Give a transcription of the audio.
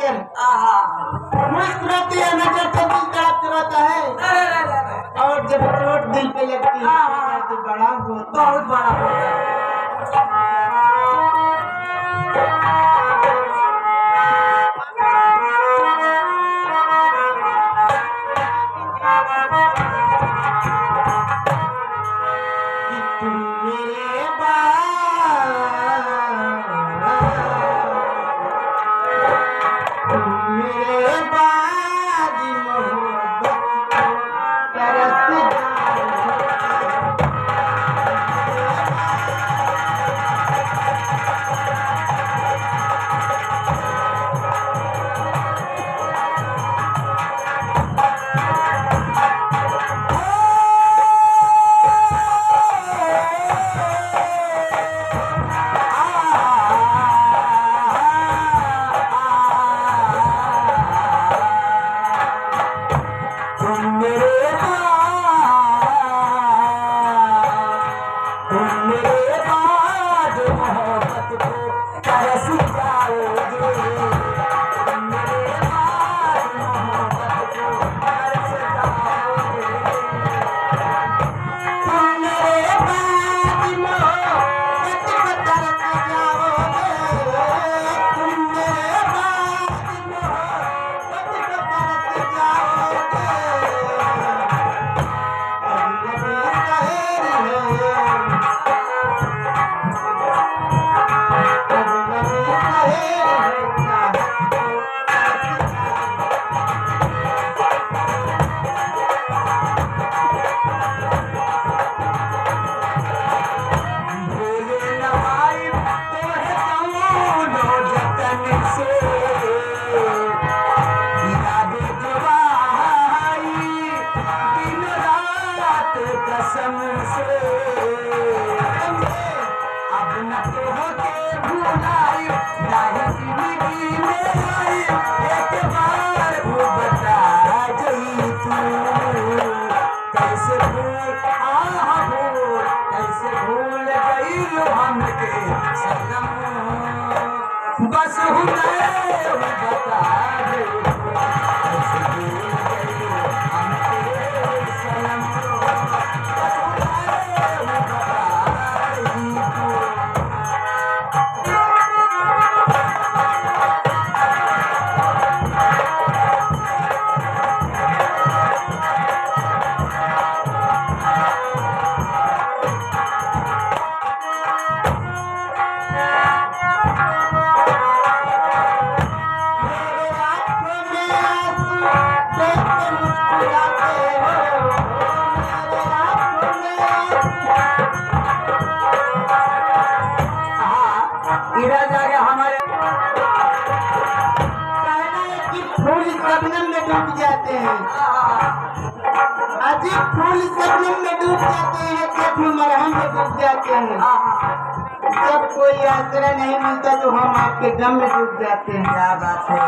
देखकर मुस्कुराती है, नजर से दिल तड़प रहता है, और जब चोट दिल पे लगती है तो बड़ा होता, बहुत बड़ा होता है। बस हमारे फूल शबनम में डूब जाते हैं, अजीब फूल शबनम में डूब जाते हैं, जख्म मरहम में डूब जाते हैं। जब कोई आश्रय नहीं मिलता तो हम आपके गम में डूब जाते हैं। क्या बात है।